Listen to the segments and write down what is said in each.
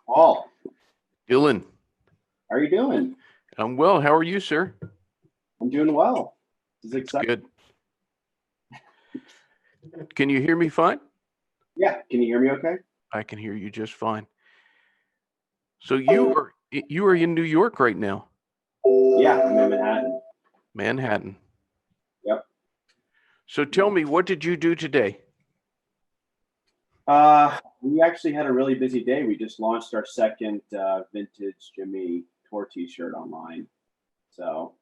Paul, Dylan, how are you doing? I'm well. How are you, sir? I'm doing well. This is That's exciting. good. Can you hear me fine? Yeah, can you hear me okay? I can hear you just fine. So you are in New York right now, Yeah, I'm in Manhattan. Manhattan. Yep. So tell me, what did you do today? We actually had a really busy day. We just launched our second vintage Jimmy tour T-shirt online. So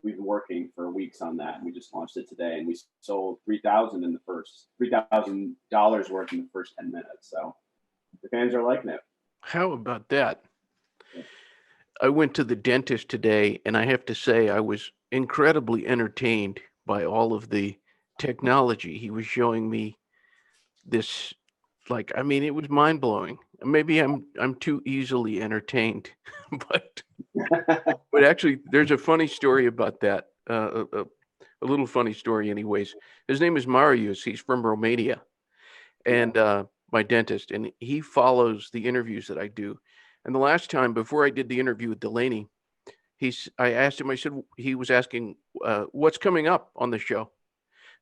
we've been working for weeks on that, and we just launched it today. And we sold 3,000 in the first $3,000 worth in the first 10 minutes. So the fans are liking it. How about that? I went to the dentist today, and I have to say I was incredibly entertained by all of the technology. He was showing me this, it was mind-blowing. Maybe I'm too easily entertained, but But actually, there's a funny story about that. A little funny story, anyways. His name is Marius. He's from Romania, Yeah. and my dentist, and he follows the interviews that I do. And the last time, before I did the interview with Delaney, I asked him. I said he was asking what's coming up on the show,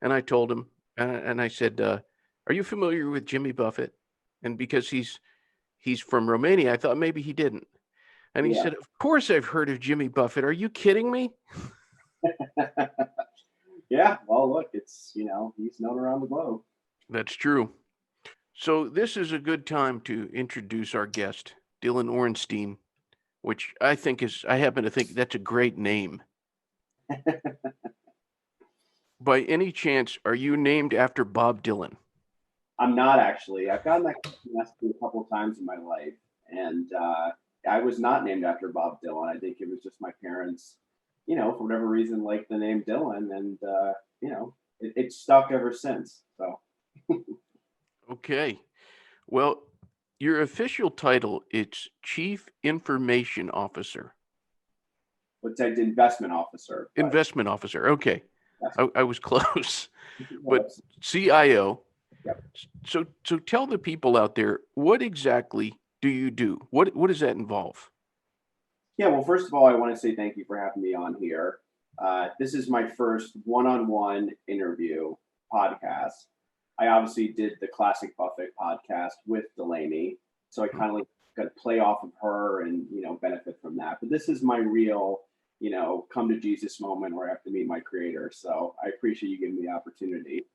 and I told him, and I said, "Are you familiar with Jimmy Buffett?" And because he's from Romania, I thought maybe he didn't. And he Yeah. said, "Of course I've heard of Jimmy Buffett. Are you kidding me?" Yeah. Well, look, it's he's known around the globe. That's true. So this is a good time to introduce our guest, Dylan Orenstein, which I happen to think that's a great name. By any chance, are you named after Bob Dylan? I'm not actually. I've gotten that question asked me a couple of times in my life, and I was not named after Bob Dylan. I think it was just my parents, for whatever reason, liked the name Dylan, and it stuck ever since. So, Okay. Well, your official title it's Chief Information Officer, what's that? Investment officer, but Investment Officer. Okay. that's I was close. well, But CIO. yep. So tell the people out there what exactly do you do? What does that involve? Yeah. Well, first of all, I want to say thank you for having me on here. This is my first one-on-one interview podcast. I obviously did the Classic Buffett podcast with Delaney, so I kind of like got to play off of her and benefit from that. But this is my real come to Jesus moment where I have to meet my creator. So I appreciate you giving me the opportunity.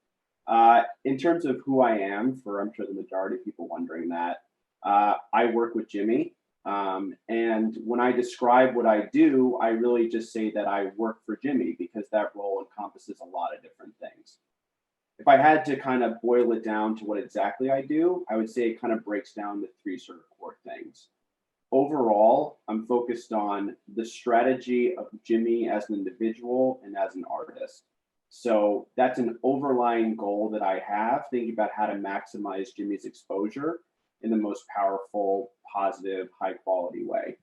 In terms of who I am, for I'm sure the majority of people wondering that, I work with Jimmy. And when I describe what I do, I really just say that I work for Jimmy because that role encompasses a lot of different things. If I had to kind of boil it down to what exactly I do, I would say it kind of breaks down to three sort of core things. Overall, I'm focused on the strategy of Jimmy as an individual and as an artist. So that's an overlying goal that I have, thinking about how to maximize Jimmy's exposure in the most powerful, positive, high quality way.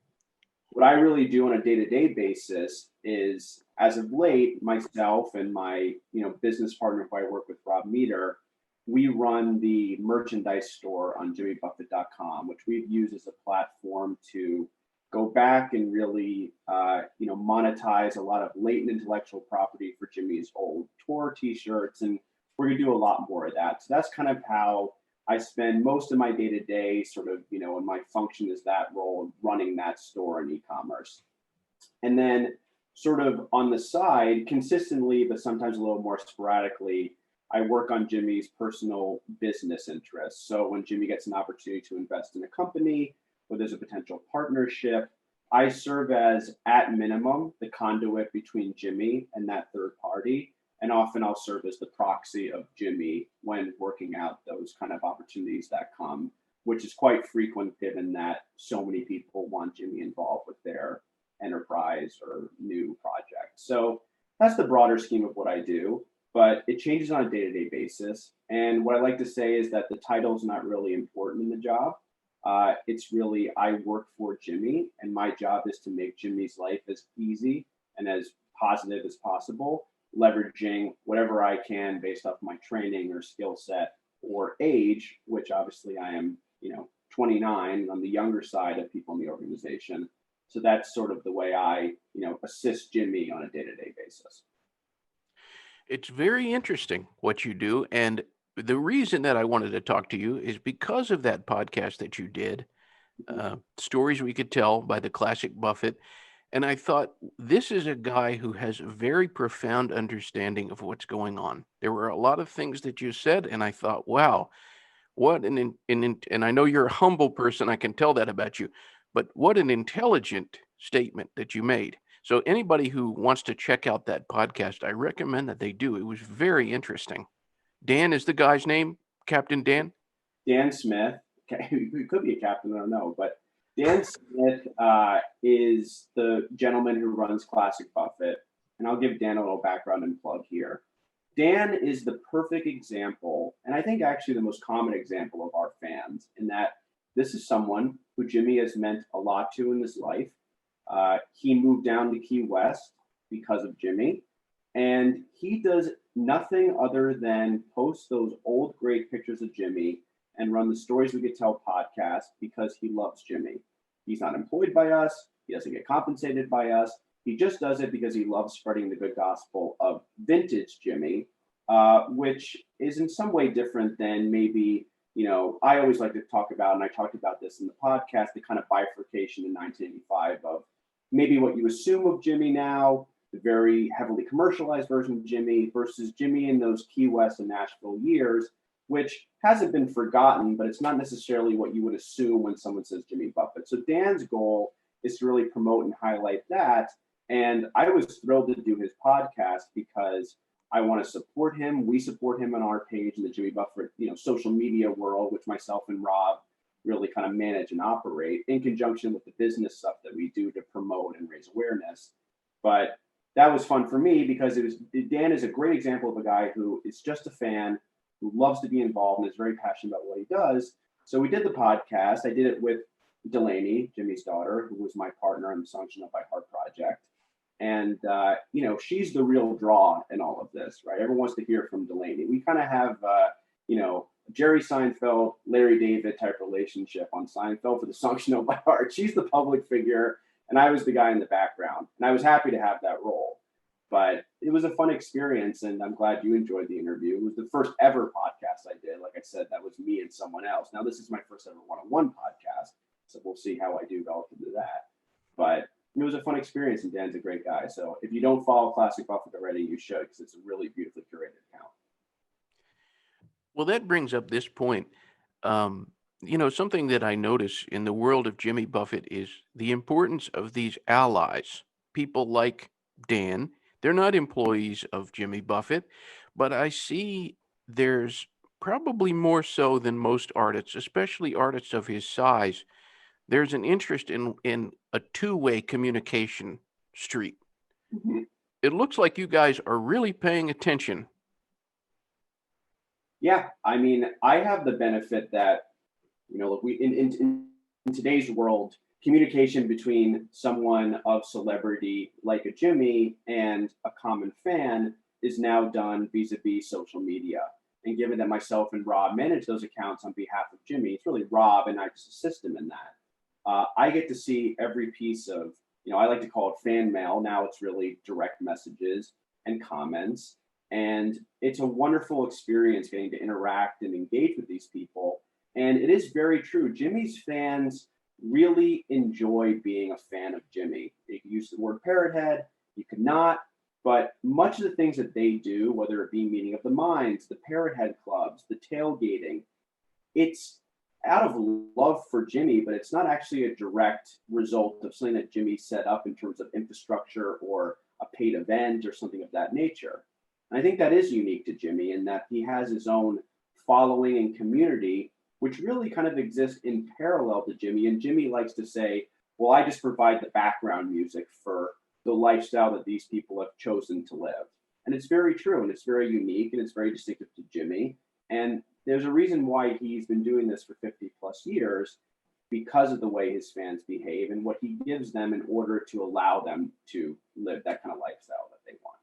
What I really do on a day-to-day basis is, as of late, myself and my business partner who I work with, Rob Meter, we run the merchandise store on jimmybuffett.com, which we've used as a platform to go back and really monetize a lot of latent intellectual property for Jimmy's old tour t-shirts, and we're going to do a lot more of that. So that's kind of how I spend most of my day to day, sort of, and my function is that role of running that store in e-commerce. And then, sort of on the side, consistently, but sometimes a little more sporadically, I work on Jimmy's personal business interests. So when Jimmy gets an opportunity to invest in a company or there's a potential partnership, I serve as, at minimum, the conduit between Jimmy and that third party. And often I'll serve as the proxy of Jimmy when working out those kind of opportunities that come, which is quite frequent given that so many people want Jimmy involved with their enterprise or new project. So that's the broader scheme of what I do, but it changes on a day to day basis. And what I like to say is that the title is not really important in the job. It's really, I work for Jimmy, and my job is to make Jimmy's life as easy and as positive as possible, leveraging whatever I can based off my training or skill set or age, which obviously I am, 29. I'm the younger side of people in the organization. So that's sort of the way I, assist Jimmy on a day-to-day basis. It's very interesting what you do. And the reason that I wanted to talk to you is because of that podcast that you did, Stories We Could Tell by the Classic Buffett. And I thought, this is a guy who has a very profound understanding of what's going on. There were a lot of things that you said, and I thought, wow, what and I know you're a humble person, I can tell that about you, but what an intelligent statement that you made. So anybody who wants to check out that podcast, I recommend that they do. It was very interesting. Dan is the guy's name, Captain Dan? Dan Smith, he could be a captain, I don't know, but Dan Smith is the gentleman who runs Classic Buffett. And I'll give Dan a little background and plug here. Dan is the perfect example, and I think actually the most common example of our fans, in that this is someone who Jimmy has meant a lot to in his life. He moved down to Key West because of Jimmy, and he does nothing other than post those old great pictures of Jimmy and run the Stories We Could Tell podcast because he loves Jimmy. He's not employed by us. He doesn't get compensated by us. He just does it because he loves spreading the good gospel of vintage Jimmy, which is in some way different than maybe, I always like to talk about, and I talked about this in the podcast, the kind of bifurcation in 1985 of maybe what you assume of Jimmy now, the very heavily commercialized version of Jimmy versus Jimmy in those Key West and Nashville years, which hasn't been forgotten, but it's not necessarily what you would assume when someone says Jimmy Buffett. So Dan's goal is to really promote and highlight that. And I was thrilled to do his podcast because I want to support him. We support him on our page in the Jimmy Buffett, social media world, which myself and Rob really kind of manage and operate in conjunction with the business stuff that we do to promote and raise awareness. But that was fun for me because Dan is a great example of a guy who is just a fan, who loves to be involved and is very passionate about what he does. So we did the podcast. I did it with Delaney, Jimmy's daughter, who was my partner in the Songs You Know by Heart project. And, she's the real draw in all of this, right? Everyone wants to hear from Delaney. We kind of have, Jerry Seinfeld, Larry David type relationship on Seinfeld for the Songs You Know by Heart. She's the public figure, and I was the guy in the background. And I was happy to have that role. But it was a fun experience, and I'm glad you enjoyed the interview. It was the first ever podcast I did. Like I said, that was me and someone else. Now, this is my first ever one-on-one podcast, so we'll see how I do relative to that. But it was a fun experience, and Dan's a great guy. So if you don't follow Classic Buffett already, you should, because it's a really beautifully curated account. Well, that brings up this point. Something that I notice in the world of Jimmy Buffett is the importance of these allies, people like Dan. They're not employees of Jimmy Buffett, but I see there's probably more so than most artists, especially artists of his size. There's an interest in a two-way communication street. Mm-hmm. It looks like you guys are really paying attention. Yeah, I mean, I have the benefit that, look, we in today's world, communication between someone of celebrity like a Jimmy and a common fan is now done vis-a-vis social media. And given that myself and Rob manage those accounts on behalf of Jimmy, it's really Rob and I just assist him in that. I get to see every piece of, I like to call it fan mail. Now it's really direct messages and comments. And it's a wonderful experience getting to interact and engage with these people. And it is very true. Jimmy's fans really enjoy being a fan of Jimmy. You can use the word parrot head, you could not, but much of the things that they do, whether it be Meeting of the Minds, the parrot head clubs, the tailgating, it's out of love for Jimmy, but it's not actually a direct result of something that Jimmy set up in terms of infrastructure or a paid event or something of that nature. And I think that is unique to Jimmy in that he has his own following and community, which really kind of exists in parallel to Jimmy. And Jimmy likes to say, well, I just provide the background music for the lifestyle that these people have chosen to live. And it's very true, and it's very unique, and it's very distinctive to Jimmy. And there's a reason why he's been doing this for 50 plus years, because of the way his fans behave and what he gives them in order to allow them to live that kind of lifestyle that they want.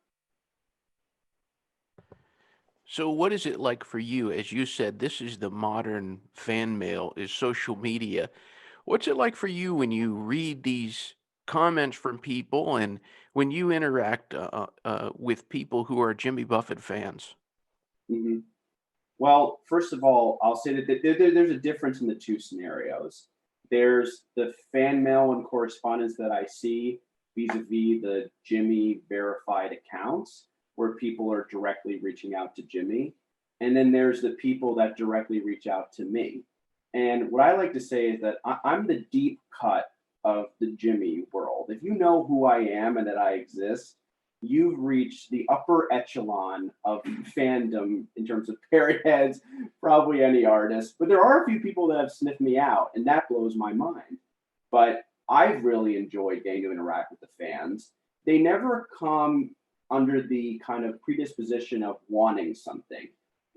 So what is it like for you? As you said, this is the modern fan mail, is social media. What's it like for you when you read these comments from people and when you interact with people who are Jimmy Buffett fans? Hmm. Well, first of all, I'll say that there's a difference in the two scenarios. There's the fan mail and correspondence that I see vis-a-vis the Jimmy verified accounts where people are directly reaching out to Jimmy. And then there's the people that directly reach out to me. And what I like to say is that I'm the deep cut of the Jimmy world. If you know who I am and that I exist, you've reached the upper echelon of fandom in terms of parrot heads, probably any artist. But there are a few people that have sniffed me out, and that blows my mind. But I've really enjoyed getting to interact with the fans. They never come under the kind of predisposition of wanting something,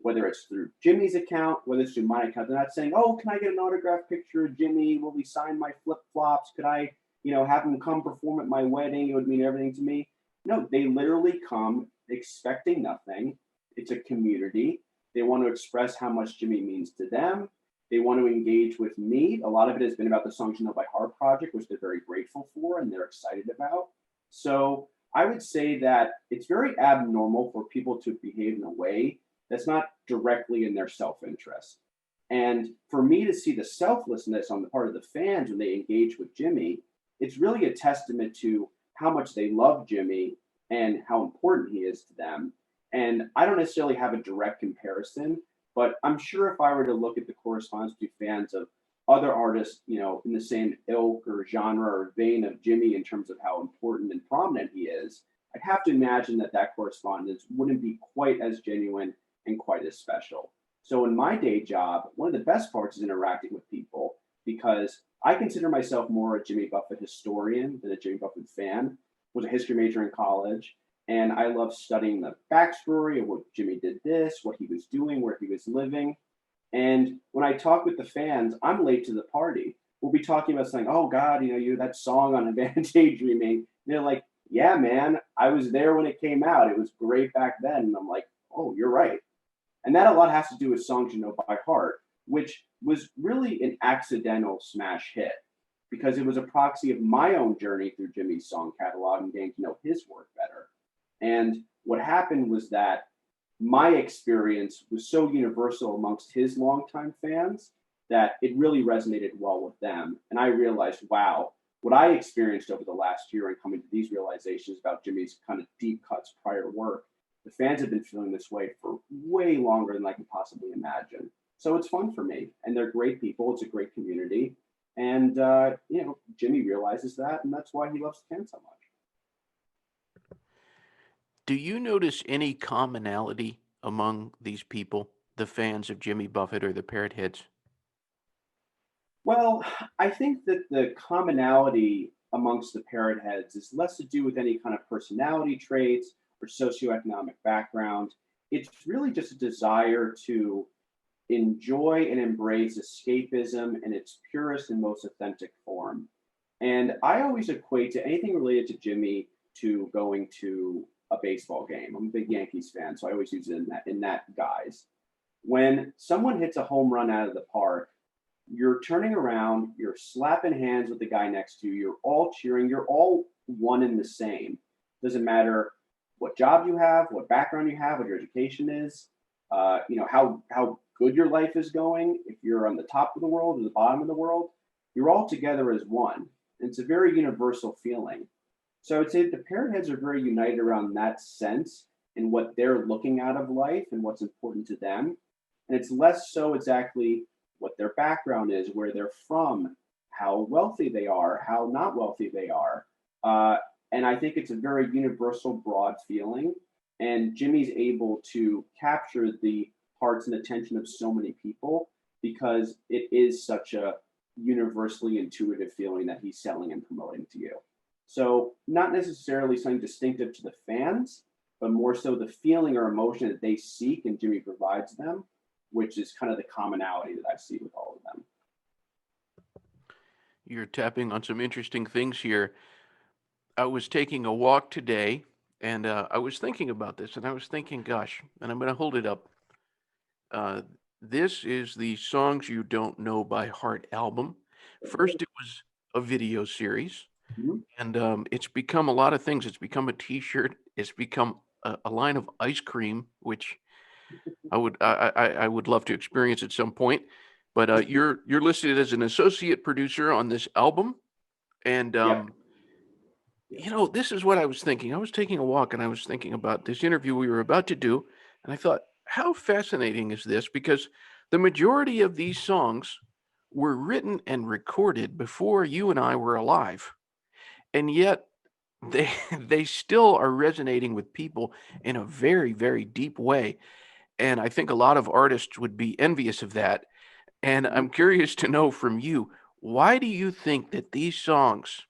whether it's through Jimmy's account, whether it's through my account. They're not saying, "Oh, can I get an autographed picture of Jimmy? Will he sign my flip flops? Could I, have him come perform at my wedding? It would mean everything to me." No, they literally come expecting nothing. It's a community. They want to express how much Jimmy means to them. They want to engage with me. A lot of it has been about the Songs You Know by Heart project, which they're very grateful for and they're excited about. So I would say that it's very abnormal for people to behave in a way that's not directly in their self interest. And for me to see the selflessness on the part of the fans when they engage with Jimmy, it's really a testament to how much they love Jimmy and how important he is to them. And I don't necessarily have a direct comparison, but I'm sure if I were to look at the correspondence to fans of other artists, in the same ilk or genre or vein of Jimmy in terms of how important and prominent he is, I'd have to imagine that that correspondence wouldn't be quite as genuine and quite as special. So in my day job, one of the best parts is interacting with people because I consider myself more a Jimmy Buffett historian than a Jimmy Buffett fan. Was a history major in college, and I love studying the backstory of what Jimmy did this, what he was doing, where he was living. And when I talk with the fans, I'm late to the party. We'll be talking about saying, "Oh God, you that song on Advanced Daydreaming." And they're like, "Yeah, man, I was there when it came out. It was great back then." And I'm like, "Oh, you're right." And that a lot has to do with Songs You Know by Heart, which was really an accidental smash hit because it was a proxy of my own journey through Jimmy's song catalog and getting to know his work better. And what happened was that my experience was so universal amongst his longtime fans that it really resonated well with them. And I realized, wow, what I experienced over the last year and coming to these realizations about Jimmy's kind of deep cuts prior work, the fans have been feeling this way for way longer than I can possibly imagine. So it's fun for me, and they're great people. It's a great community, and Jimmy realizes that, and that's why he loves the fans so much. Do you notice any commonality among these people, the fans of Jimmy Buffett or the parrot heads? Well, I think that the commonality amongst the parrot heads is less to do with any kind of personality traits or socioeconomic background. It's really just a desire to enjoy and embrace escapism in its purest and most authentic form. And I always equate to anything related to Jimmy to going to a baseball game. I'm a big Yankees fan, so I always use it in that guise. When someone hits a home run out of the park, you're turning around, you're slapping hands with the guy next to you, you're all cheering, you're all one and the same. Doesn't matter what job you have, what background you have, what your education is, how good your life is going. If you're on the top of the world or the bottom of the world, you're all together as one. And it's a very universal feeling. So I would say the parent heads are very united around that sense and what they're looking out of life and what's important to them. And it's less so exactly what their background is, where they're from, how wealthy they are, how not wealthy they are. Uh, and I think it's a very universal, broad feeling. And Jimmy's able to capture the hearts and attention of so many people because it is such a universally intuitive feeling that he's selling and promoting to you. So, not necessarily something distinctive to the fans, but more so the feeling or emotion that they seek and Jimmy provides them, which is kind of the commonality that I see with all of them. You're tapping on some interesting things here. I was taking a walk today And I was thinking about this, and I was thinking, gosh, and I'm going to hold it up. Uh, this is the Songs You Don't Know by Heart album. First, it was a video series, Mhm. and it's become a lot of things. It's become a T-shirt. It's become a line of ice cream, which I would love to experience at some point. But you're listed as an associate producer on this album, and Yep. Yep. this is what I was thinking. I was taking a walk and I was thinking about this interview we were about to do, and I thought, how fascinating is this? Because the majority of these songs were written and recorded before you and I were alive, and yet they they still are resonating with people in a very, very deep way. And I think a lot of artists would be envious of that. And Mhm. I'm curious to know from you, why do you think that these songs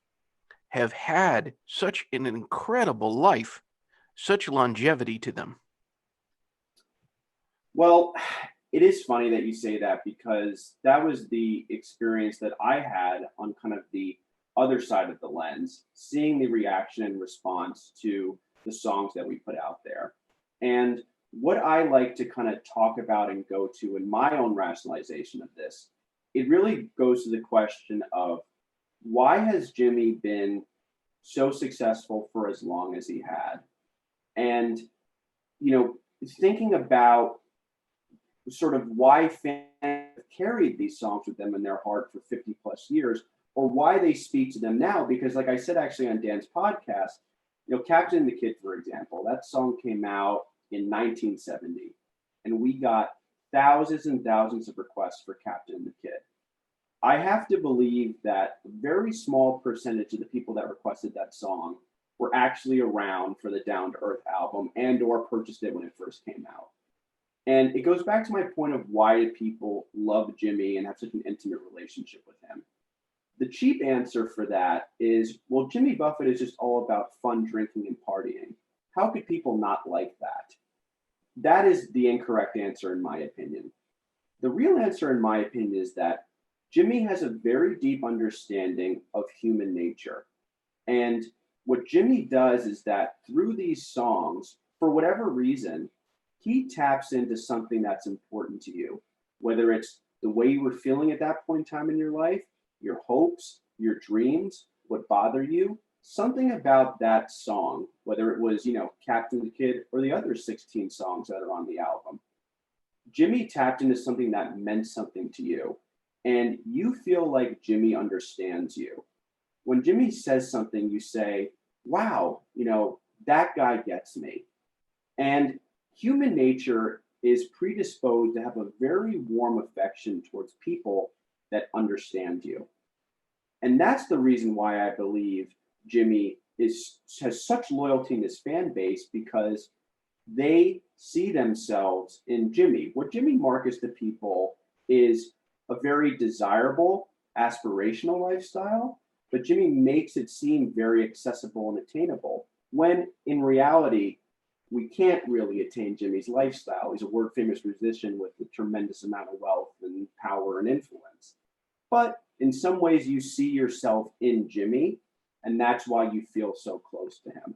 have had such an incredible life, such longevity to them? Well, it is funny that you say that because that was the experience that I had on kind of the other side of the lens, seeing the reaction and response to the songs that we put out there. And what I like to kind of talk about and go to in my own rationalization of this, it really goes to the question of why has Jimmy been so successful for as long as he had? And, thinking about sort of why fans carried these songs with them in their heart for 50 plus years, or why they speak to them now. Because, like I said, actually on Dan's podcast, Captain and the Kid, for example, that song came out in 1970, and we got thousands and thousands of requests for Captain and the Kid. I have to believe that a very small percentage of the people that requested that song were actually around for the Down to Earth album and or purchased it when it first came out. And it goes back to my point of why people love Jimmy and have such an intimate relationship with him. The cheap answer for that is, well, Jimmy Buffett is just all about fun drinking and partying. How could people not like that? That is the incorrect answer, in my opinion. The real answer, in my opinion, is that Jimmy has a very deep understanding of human nature. And what Jimmy does is that through these songs, for whatever reason, he taps into something that's important to you, whether it's the way you were feeling at that point in time in your life, your hopes, your dreams, what bother you, something about that song, whether it was, Captain the Kid or the other 16 songs that are on the album. Jimmy tapped into something that meant something to you, and you feel like Jimmy understands you. When Jimmy says something, you say, wow, that guy gets me. And human nature is predisposed to have a very warm affection towards people that understand you. And that's the reason why I believe Jimmy has such loyalty in his fan base, because they see themselves in Jimmy. What Jimmy markets to people is a very desirable, aspirational lifestyle, but Jimmy makes it seem very accessible and attainable, when in reality, we can't really attain Jimmy's lifestyle. He's a world famous musician with a tremendous amount of wealth and power and influence. But in some ways, you see yourself in Jimmy, and that's why you feel so close to him.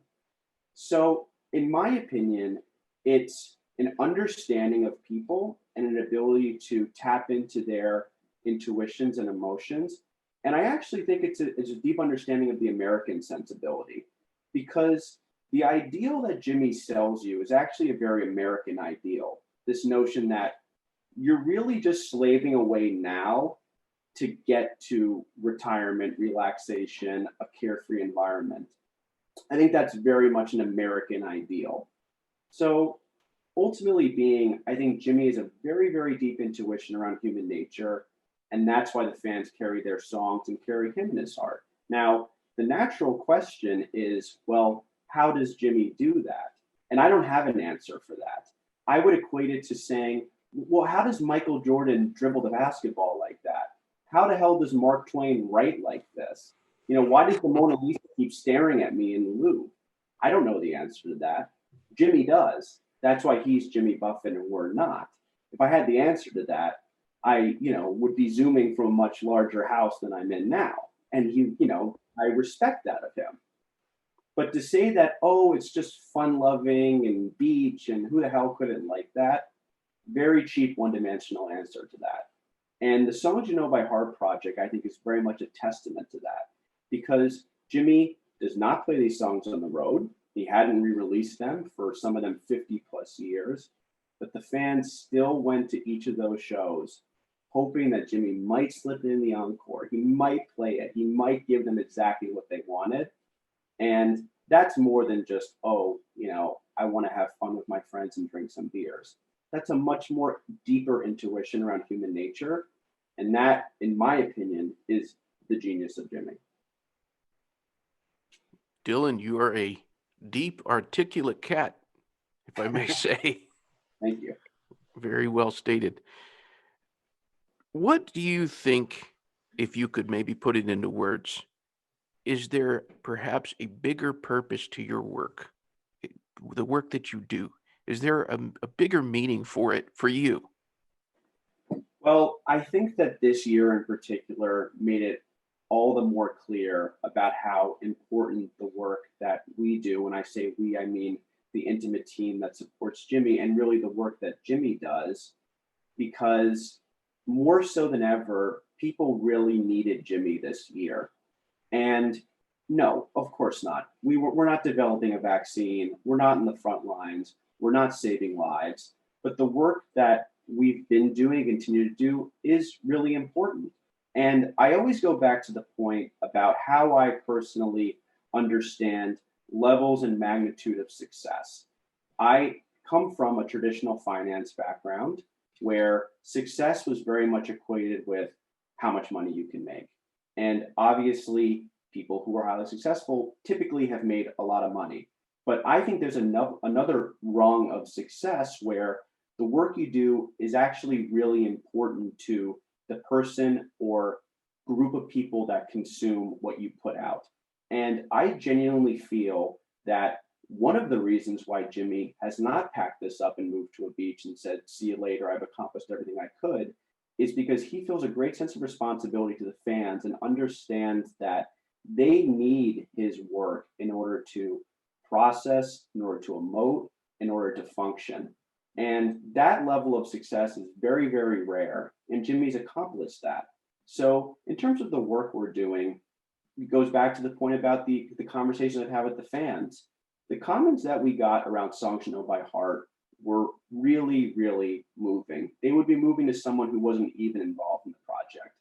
So, in my opinion, it's an understanding of people and an ability to tap into their intuitions and emotions. And I actually think it's a deep understanding of the American sensibility, because the ideal that Jimmy sells you is actually a very American ideal. This notion that you're really just slaving away now to get to retirement, relaxation, a carefree environment. I think that's very much an American ideal. So ultimately being, I think Jimmy has a very, very deep intuition around human nature. And that's why the fans carry their songs and carry him in his heart. Now, the natural question is, well, how does Jimmy do that? And I don't have an answer for that. I would equate it to saying, well, how does Michael Jordan dribble the basketball like that? How the hell does Mark Twain write like this? Why does the Mona Lisa keep staring at me in the Louvre? I don't know the answer to that. Jimmy does. That's why he's Jimmy Buffett and we're not. If I had the answer to that, I, would be zooming from a much larger house than I'm in now. And I respect that of him. But to say that, oh, it's just fun loving and beach and who the hell couldn't like that? Very cheap one dimensional answer to that. And the Songs You Know by Heart project, I think, is very much a testament to that because Jimmy does not play these songs on the road. He hadn't re released them for some of them 50 plus years, but the fans still went to each of those shows hoping that Jimmy might slip in the encore. He might play it. He might give them exactly what they wanted. And that's more than just, oh, I want to have fun with my friends and drink some beers. That's a much more deeper intuition around human nature. And that, in my opinion, is the genius of Jimmy. Dylan, you are a deep, articulate cat, if I may say. Thank you. Very well stated. What do you think, if you could maybe put it into words, is there perhaps a bigger purpose to your work, the work that you do? Is there a bigger meaning for it for you? Well, I think that this year in particular made it all the more clear about how important the work that we do, when I say we, I mean the intimate team that supports Jimmy, and really the work that Jimmy does, because more so than ever, people really needed Jimmy this year. And no, of course not. We're not developing a vaccine. We're not in the front lines. We're not saving lives. But the work that we've been doing and continue to do is really important. And I always go back to the point about how I personally understand levels and magnitude of success. I come from a traditional finance background where success was very much equated with how much money you can make. And obviously, people who are highly successful typically have made a lot of money. But I think there's another rung of success where the work you do is actually really important to the person or group of people that consume what you put out. And I genuinely feel that one of the reasons why Jimmy has not packed this up and moved to a beach and said, see you later, I've accomplished everything I could, is because he feels a great sense of responsibility to the fans and understands that they need his work in order to process, in order to emote, in order to function. And that level of success is very, very rare. And Jimmy's accomplished that. So, in terms of the work we're doing, it goes back to the point about the conversation I've had with the fans. The comments that we got around Songs You Know by Heart were really, really moving. They would be moving to someone who wasn't even involved in the project.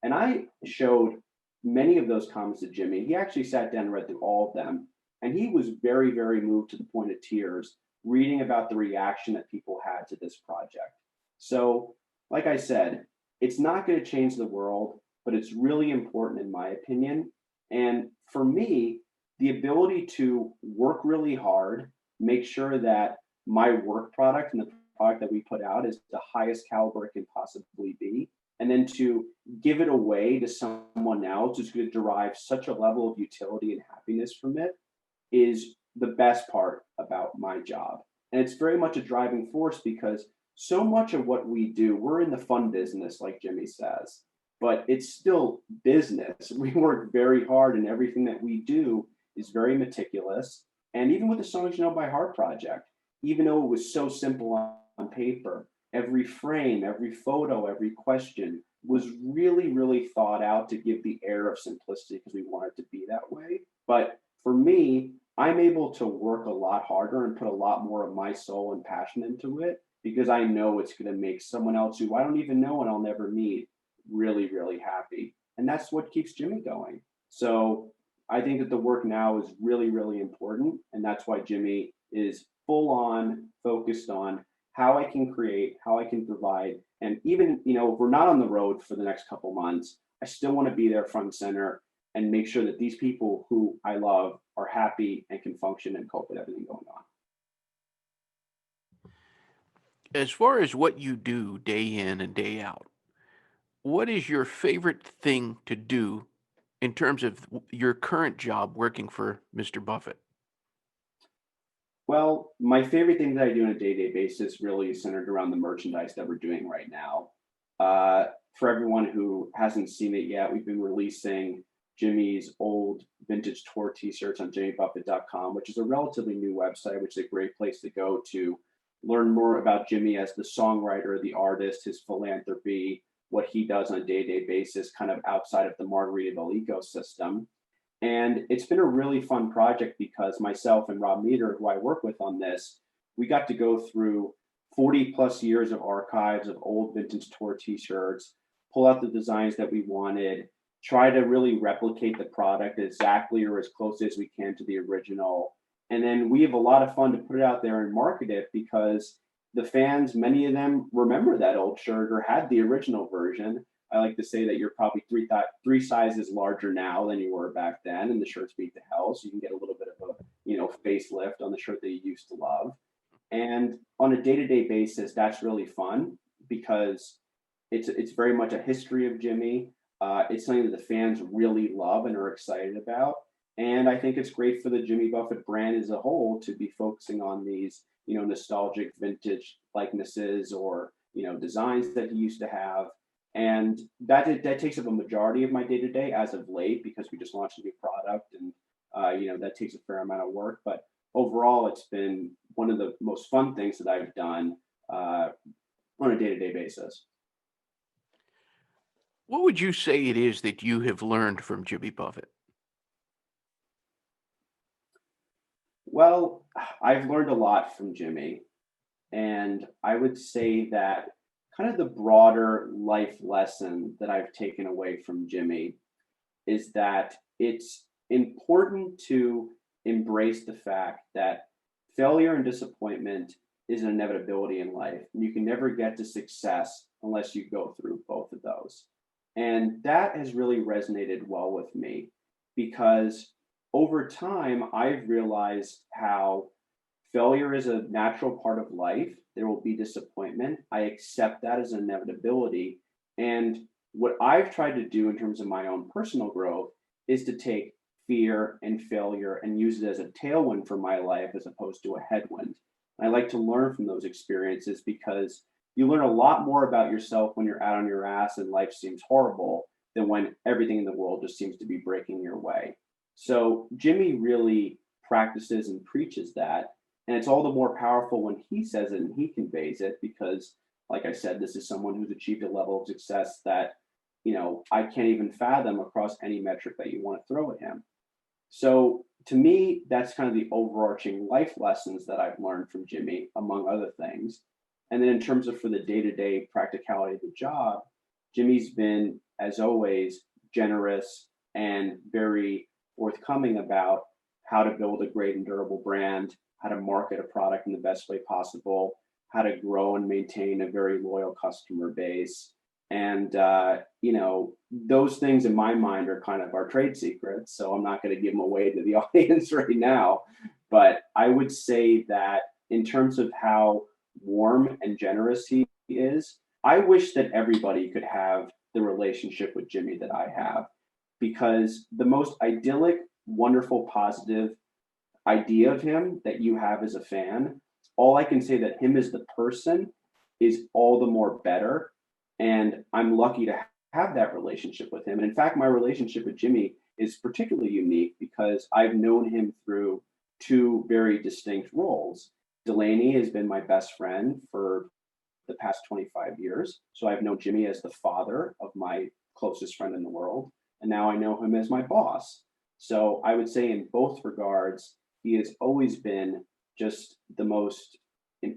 And I showed many of those comments to Jimmy. He actually sat down and read through all of them. And he was very, very moved to the point of tears reading about the reaction that people had to this project. So, like I said, it's not going to change the world, but it's really important in my opinion. And for me, the ability to work really hard, make sure that my work product and the product that we put out is the highest caliber it can possibly be, and then to give it away to someone else who's going to derive such a level of utility and happiness from it is the best part about my job. And it's very much a driving force because so much of what we do, we're in the fun business, like Jimmy says, but it's still business. We work very hard, and everything that we do is very meticulous. And even with the Songs You Know by Heart project, even though it was so simple on paper, every frame, every photo, every question was really, really thought out to give the air of simplicity because we want it to be that way. But for me, I'm able to work a lot harder and put a lot more of my soul and passion into it because I know it's going to make someone else who I don't even know and I'll never meet really, really happy. And that's what keeps Jimmy going. So I think that the work now is really, really important. And that's why Jimmy is full on focused on how I can create, how I can provide. And even, if we're not on the road for the next couple months, I still want to be there front and center and make sure that these people who I love are happy and can function and cope with everything going on. As far as what you do day in and day out, what is your favorite thing to do in terms of your current job working for Mr. Buffett? Well, my favorite thing that I do on a day-to-day basis really is centered around the merchandise that we're doing right now. For everyone who hasn't seen it yet, we've been releasing Jimmy's old vintage tour t-shirts on jimmybuffett.com, which is a relatively new website, which is a great place to go to learn more about Jimmy as the songwriter, the artist, his philanthropy, what he does on a day-to-day basis, kind of outside of the Margaritaville ecosystem. And it's been a really fun project because myself and Rob Meter, who I work with on this, we got to go through 40 plus years of archives of old vintage tour t-shirts, pull out the designs that we wanted, try to really replicate the product exactly or as close as we can to the original. And then we have a lot of fun to put it out there and market it because the fans, many of them remember that old shirt or had the original version. I like to say that you're probably three sizes larger now than you were back then, and the shirts beat the hell, so you can get a little bit of a facelift on the shirt that you used to love. And on a day-to-day basis, that's really fun because it's very much a history of Jimmy. It's something that the fans really love and are excited about. And I think it's great for the Jimmy Buffett brand as a whole to be focusing on these, nostalgic vintage likenesses or, designs that he used to have. And that takes up a majority of my day to day as of late because we just launched a new product and, that takes a fair amount of work. But overall, it's been one of the most fun things that I've done on a day to day basis. What would you say it is that you have learned from Jimmy Buffett? Well, I've learned a lot from Jimmy. And I would say that kind of the broader life lesson that I've taken away from Jimmy is that it's important to embrace the fact that failure and disappointment is an inevitability in life. And you can never get to success unless you go through both of those. And that has really resonated well with me because over time, I've realized how failure is a natural part of life. There will be disappointment. I accept that as an inevitability. And what I've tried to do in terms of my own personal growth is to take fear and failure and use it as a tailwind for my life as opposed to a headwind. I like to learn from those experiences because you learn a lot more about yourself when you're out on your ass and life seems horrible than when everything in the world just seems to be breaking your way. So Jimmy really practices and preaches that. And it's all the more powerful when he says it and he conveys it because, like I said, this is someone who's achieved a level of success that, I can't even fathom across any metric that you want to throw at him. So to me, that's kind of the overarching life lessons that I've learned from Jimmy, among other things. And then in terms of for the day-to-day practicality of the job, Jimmy's been, as always, generous and very forthcoming about how to build a great and durable brand, how to market a product in the best way possible, how to grow and maintain a very loyal customer base. And, those things in my mind are kind of our trade secrets. So I'm not going to give them away to the audience right now. But I would say that in terms of how warm and generous he is, I wish that everybody could have the relationship with Jimmy that I have because the most idyllic, wonderful, positive idea of him that you have as a fan, all I can say that him as the person is all the more better. And I'm lucky to have that relationship with him. And in fact, my relationship with Jimmy is particularly unique because I've known him through two very distinct roles. Delaney has been my best friend for the past 25 years. So I've known Jimmy as the father of my closest friend in the world. And now I know him as my boss. So I would say in both regards, he has always been just the most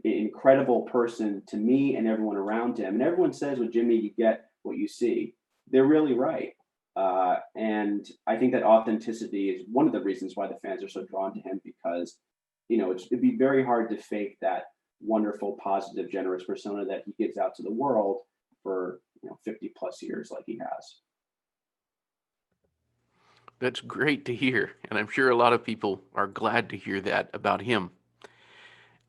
incredible person to me and everyone around him. And everyone says with Jimmy, you get what you see. They're really right. And I think that authenticity is one of the reasons why the fans are so drawn to him because, it'd be very hard to fake that wonderful, positive, generous persona that he gives out to the world for 50 plus years like he has. That's great to hear. And I'm sure a lot of people are glad to hear that about him.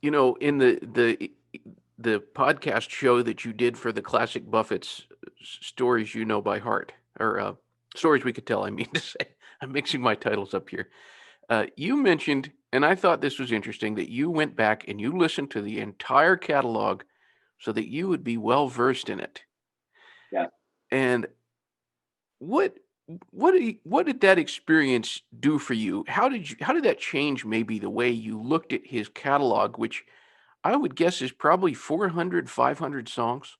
In the podcast show that you did for the Classic Buffett's stories you know by heart, or stories we could tell, I mean to say, I'm mixing my titles up here. You mentioned, and I thought this was interesting, that you went back and you listened to the entire catalog so that you would be well versed in it. Yeah. And what what did that experience do for you? How did that change maybe the way you looked at his catalog, which I would guess is probably 400, 500 songs?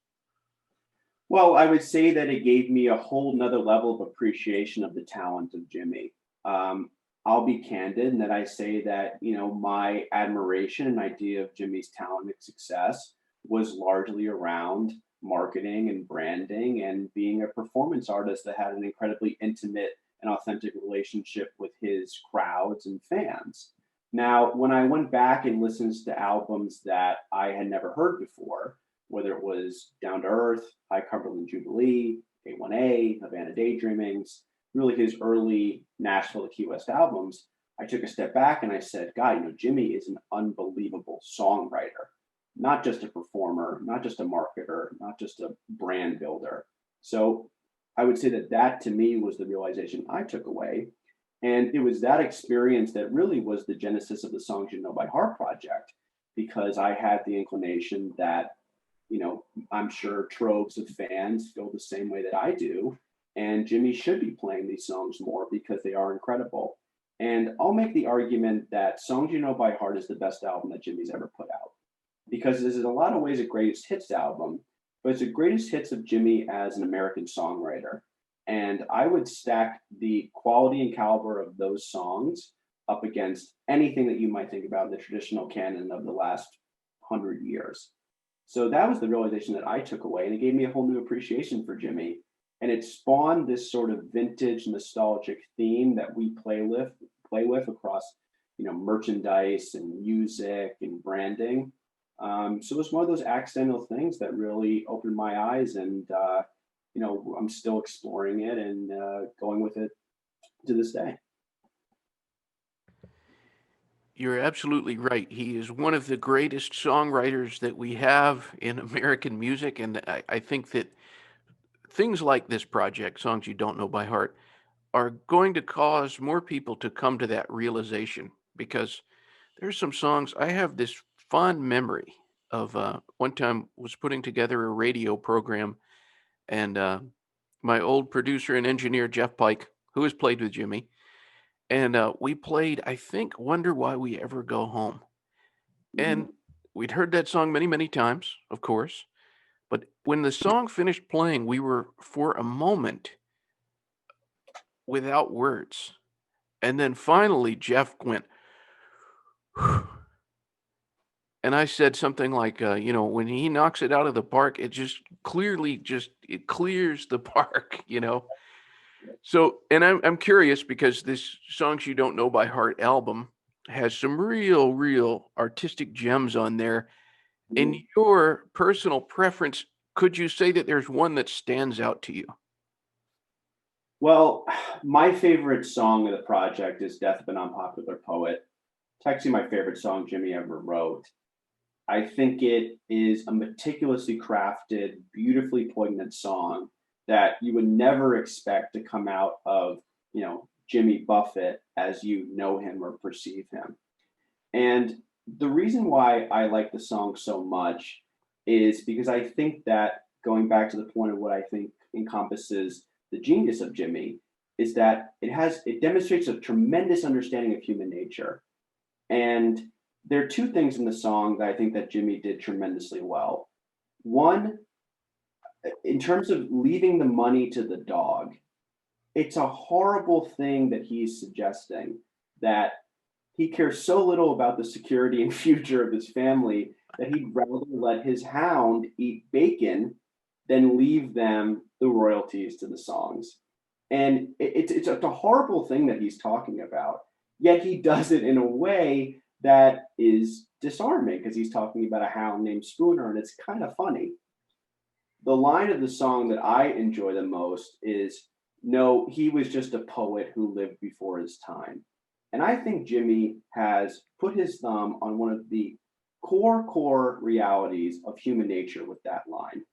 Well, I would say that it gave me a whole nother level of appreciation of the talent of Jimmy. Um, I'll be candid in that I say that, my admiration and idea of Jimmy's talent and success was largely around marketing and branding and being a performance artist that had an incredibly intimate and authentic relationship with his crowds and fans. Now, when I went back and listened to albums that I had never heard before, whether it was Down to Earth, High Cumberland Jubilee, A1A, Havana Daydreamings, really his early Nashville to Key West albums, I took a step back and I said, God, Jimmy is an unbelievable songwriter, not just a performer, not just a marketer, not just a brand builder. So I would say that that to me was the realization I took away. And it was that experience that really was the genesis of the Songs You Know by Heart project, because I had the inclination that I'm sure troves of fans feel the same way that I do. And Jimmy should be playing these songs more because they are incredible. And I'll make the argument that Songs You Know by Heart is the best album that Jimmy's ever put out, because this is in a lot of ways a greatest hits album, but it's the greatest hits of Jimmy as an American songwriter. And I would stack the quality and caliber of those songs up against anything that you might think about in the traditional canon of the last 100 years. So that was the realization that I took away, and it gave me a whole new appreciation for Jimmy. And it spawned this sort of vintage nostalgic theme that we play with across, merchandise and music and branding. So it was one of those accidental things that really opened my eyes, and I'm still exploring it and going with it to this day. You're absolutely right. He is one of the greatest songwriters that we have in American music. And I think that things like this project, Songs You Don't Know by Heart, are going to cause more people to come to that realization, because there's some songs I have this fond memory of. One time was putting together a radio program, and my old producer and engineer, Jeff Pike, who has played with Jimmy, and we played, I think, Wonder Why We Ever Go Home. And Mhm. we'd heard that song many, many times, of course. But when the song finished playing, we were for a moment without words. And then finally, Jeff went, "Whew." And I said something like, when he knocks it out of the park, it just clearly it clears the park. So, and I'm curious, because this Songs You Don't Know by Heart album has some real, real artistic gems on there. In Mhm. your personal preference, could you say that there's one that stands out to you? Well, my favorite song of the project is Death of an Unpopular Poet. It's actually my favorite song Jimmy ever wrote. I think it is a meticulously crafted, beautifully poignant song that you would never expect to come out of, Jimmy Buffett as you know him or perceive him. And the reason why I like the song so much is because I think that, going back to the point of what I think encompasses the genius of Jimmy, is that it demonstrates a tremendous understanding of human nature. And there are two things in the song that I think that Jimmy did tremendously well. One, in terms of leaving the money to the dog, it's a horrible thing that he's suggesting, that he cares so little about the security and future of his family that he'd rather let his hound eat bacon than leave them the royalties to the songs. And it's a horrible thing that he's talking about. Yet he does it in a way that is disarming, because he's talking about a hound named Spooner, and it's kind of funny. The line of the song that I enjoy the most is, "No, he was just a poet who lived before his time." And I think Jimmy has put his thumb on one of the core realities of human nature with that line.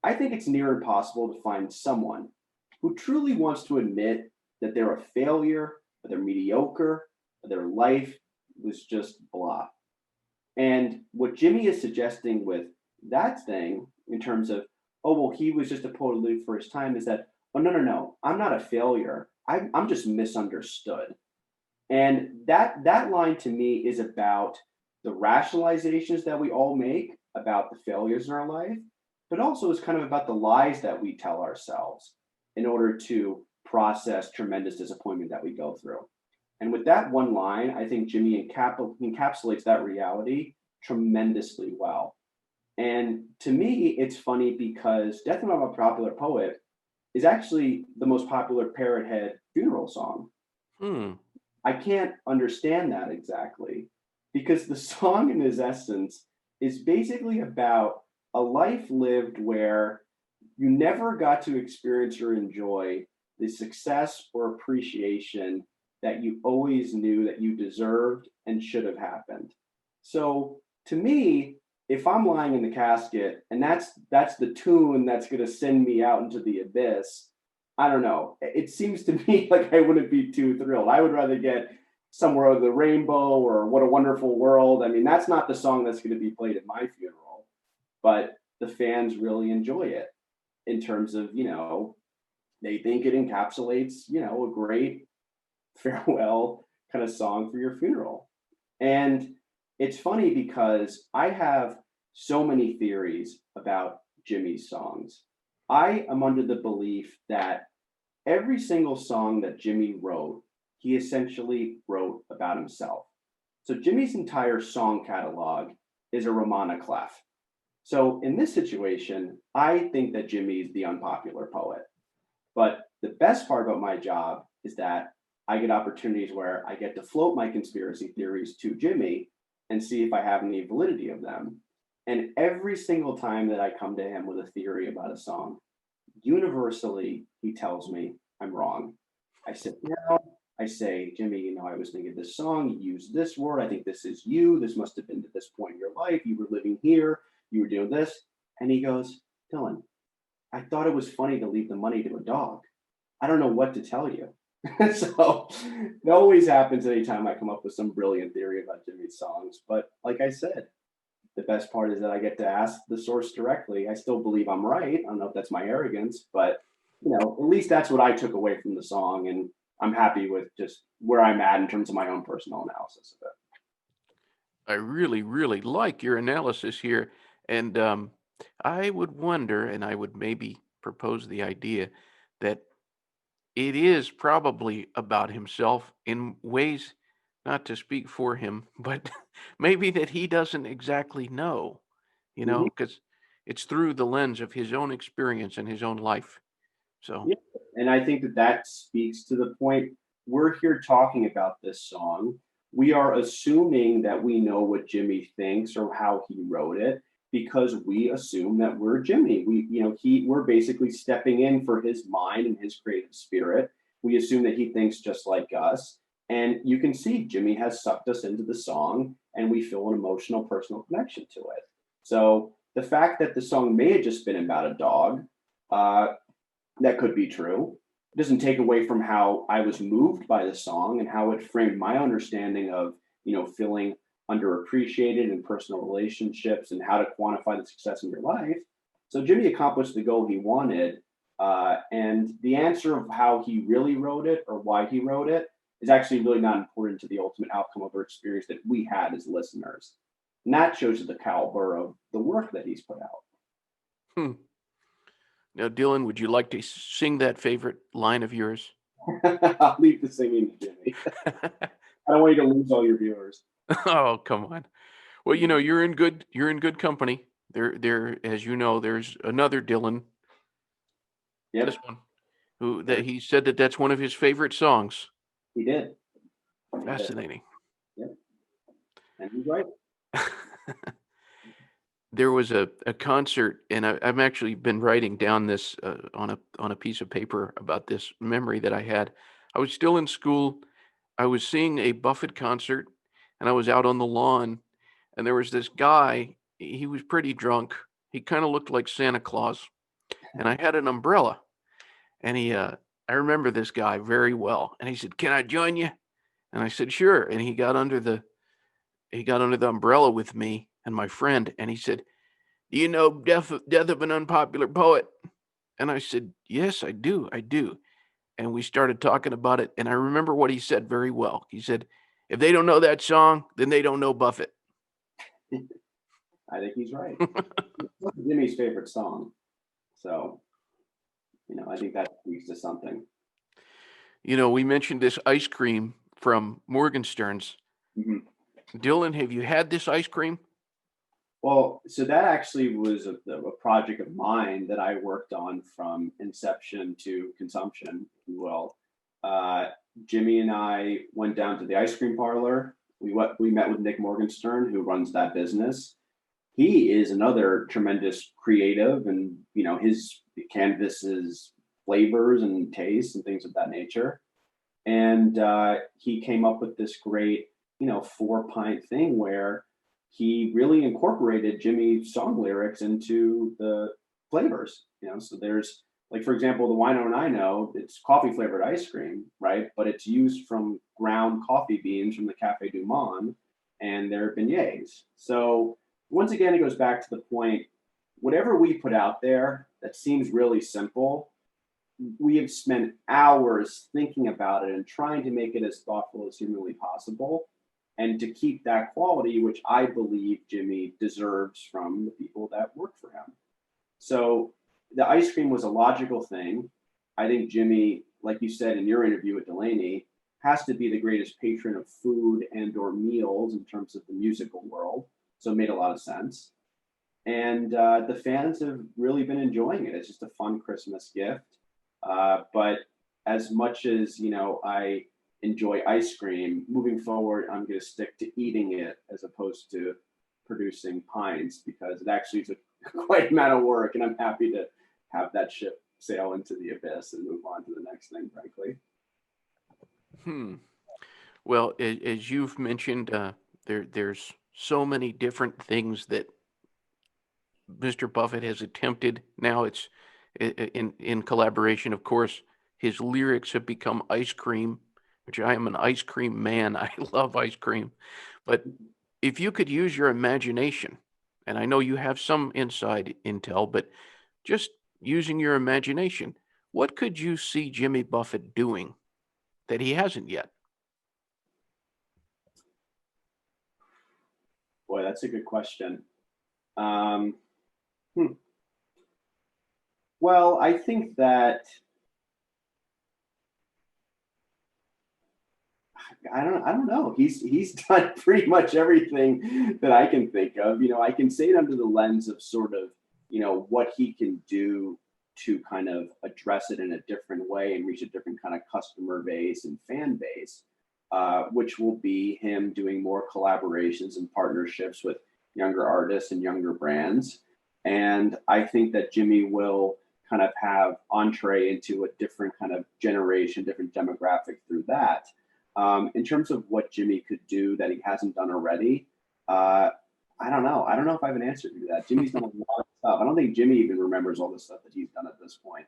I think it's near impossible to find someone who truly wants to admit that they're a failure, or they're mediocre, or their life was just blah. And what Jimmy is suggesting with that thing, in terms of, oh, well, he was just a poet who lived for his time, is that, oh, no, no, no, I'm not a failure. I'm just misunderstood. And that line to me is about the rationalizations that we all make about the failures in our life, but also is kind of about the lies that we tell ourselves in order to process tremendous disappointment that we go through. And with that one line, I think Jimmy encapsulates that reality tremendously well. And to me, it's funny because Death of a Popular Poet is actually the most popular Parrot Head funeral song. Hmm. I can't understand that exactly because the song in its essence is basically about a life lived where you never got to experience or enjoy the success or appreciation that you always knew that you deserved and should have happened. So to me, if I'm lying in the casket and that's the tune that's going to send me out into the abyss, I don't know. It seems to me like I wouldn't be too thrilled. I would rather get Somewhere Over the Rainbow or What a Wonderful World. I mean, that's not the song that's going to be played at my funeral, but the fans really enjoy it in terms of, they think it encapsulates, a great farewell kind of song for your funeral. And it's funny because I have so many theories about Jimmy's songs. I am under the belief that every single song that Jimmy wrote, he essentially wrote about himself. So Jimmy's entire song catalog is a Romana clef. So in this situation, I think that Jimmy is the unpopular poet. But the best part about my job is that I get opportunities where I get to float my conspiracy theories to Jimmy and see if I have any validity of them. And every single time that I come to him with a theory about a song, universally, he tells me I'm wrong. I sit down, I say, Jimmy, I was thinking of this song, you used this word, I think this is you, this must have been at this point in your life, you were living here, you were doing this. And he goes, Dylan, I thought it was funny to leave the money to a dog. I don't know what to tell you. So it always happens anytime I come up with some brilliant theory about Jimmy's songs. But like I said, the best part is that I get to ask the source directly. I still believe I'm right. I don't know if that's my arrogance, but at least that's what I took away from the song, and I'm happy with just where I'm at in terms of my own personal analysis of it. I really, really like your analysis here. And I would wonder, and I would maybe propose the idea that it is probably about himself in ways, not to speak for him, but maybe that he doesn't exactly know, Mhm. because it's through the lens of his own experience and his own life. So, Yeah, and I think that that speaks to the point. We're here talking about this song. We are assuming that we know what Jimmy thinks or how he wrote it because we assume that we're Jimmy. We're basically stepping in for his mind and his creative spirit. We assume that he thinks just like us. And you can see Jimmy has sucked us into the song and we feel an emotional personal connection to it. So the fact that the song may have just been about a dog, uh, that could be true. It doesn't take away from how I was moved by the song and how it framed my understanding of, feeling underappreciated in personal relationships and how to quantify the success in your life. So Jimmy accomplished the goal he wanted. And the answer of how he really wrote it or why he wrote it is actually really not important to the ultimate outcome of our experience that we had as listeners. And that shows the caliber of the work that he's put out. hmm. Now, Dylan, would you like to sing that favorite line of yours? I'll leave the singing to Jimmy. I don't want you to lose all your viewers. Oh, come on. Well, you're in good company. There, as you know, there's another Dylan, this Yep, one, who that he said that that's one of his favorite songs. he did. He did. Fascinating. Yep, and he's right. There was a concert, and I've actually been writing down this on a piece of paper about this memory that I had. I was still in school. I was seeing a Buffett concert, and I was out on the lawn, and there was this guy. He was pretty drunk. He kind of looked like Santa Claus, and I had an umbrella. And I remember this guy very well. And he said, "Can I join you?" And I said, "Sure." And he got under the umbrella with me and my friend, and he said, "Do you know Death of an Unpopular Poet?" And I said, yes, I do. I do. And we started talking about it. And I remember what he said very well. He said, if they don't know that song, then they don't know Buffett. I think he's right. It's Jimmy's favorite song. So, I think that speaks to something. We mentioned this ice cream from Morgenstern's. Mhm. Dylan, have you had this ice cream? Well, so that actually was a project of mine that I worked on from inception to consumption, if you will. Uh, Jimmy and I went down to the ice cream parlor. We met with Nick Morgenstern, who runs that business. He is another tremendous creative, and his canvases flavors and tastes and things of that nature. And he came up with this great, 4-pint thing where he really incorporated Jimmy's song lyrics into the flavors. So there's, like, for example, the Wino and I Know, it's coffee flavored ice cream, right? But it's used from ground coffee beans from the Cafe du Monde and their beignets. So once again, it goes back to the point, whatever we put out there that seems really simple, we have spent hours thinking about it and trying to make it as thoughtful as humanly possible and to keep that quality, which I believe Jimmy deserves from the people that work for him. So the ice cream was a logical thing. I think Jimmy, like you said in your interview with Delaney, has to be the greatest patron of food and or meals in terms of the musical world. So it made a lot of sense. And the fans have really been enjoying it. It's just a fun Christmas gift. But as much as I enjoy ice cream, moving forward, I'm going to stick to eating it as opposed to producing pints because it actually is a quite amount of work, and I'm happy to have that ship sail into the abyss and move on to the next thing. Frankly. Well, as you've mentioned, there's so many different things that Mr. Buffett has attempted. Now it's in collaboration, of course. His lyrics have become ice cream, which I am an ice cream man. I love ice cream. But if you could use your imagination, and I know you have some inside intel, but just using your imagination, what could you see Jimmy Buffett doing that he hasn't yet? Boy, that's a good question. Um, hmm. Well, I think that I don't know. He's done pretty much everything that I can think of. I can say it under the lens of sort of, what he can do to kind of address it in a different way and reach a different kind of customer base and fan base, which will be him doing more collaborations and partnerships with younger artists and younger brands. And I think that Jimmy will kind of have entree into a different kind of generation, different demographic through that. In terms of what Jimmy could do that he hasn't done already, I don't know. I don't know if I have an answer to that. Jimmy's done a lot of stuff. I don't think Jimmy even remembers all the stuff that he's done at this point.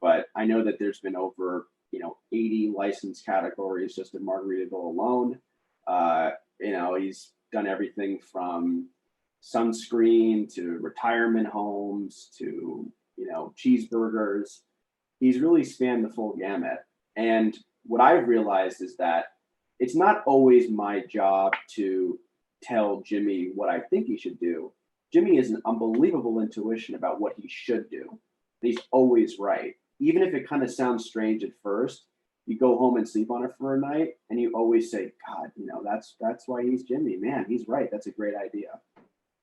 But I know that there's been over 80 licensed categories just in Margaritaville alone. He's done everything from sunscreen to retirement homes to cheeseburgers. He's really spanned the full gamut. And what I've realized is that it's not always my job to tell Jimmy what I think he should do. Jimmy has an unbelievable intuition about what he should do. He's always right. Even if it kind of sounds strange at first, you go home and sleep on it for a night and you always say, God, that's why he's Jimmy. Man, he's right. That's a great idea.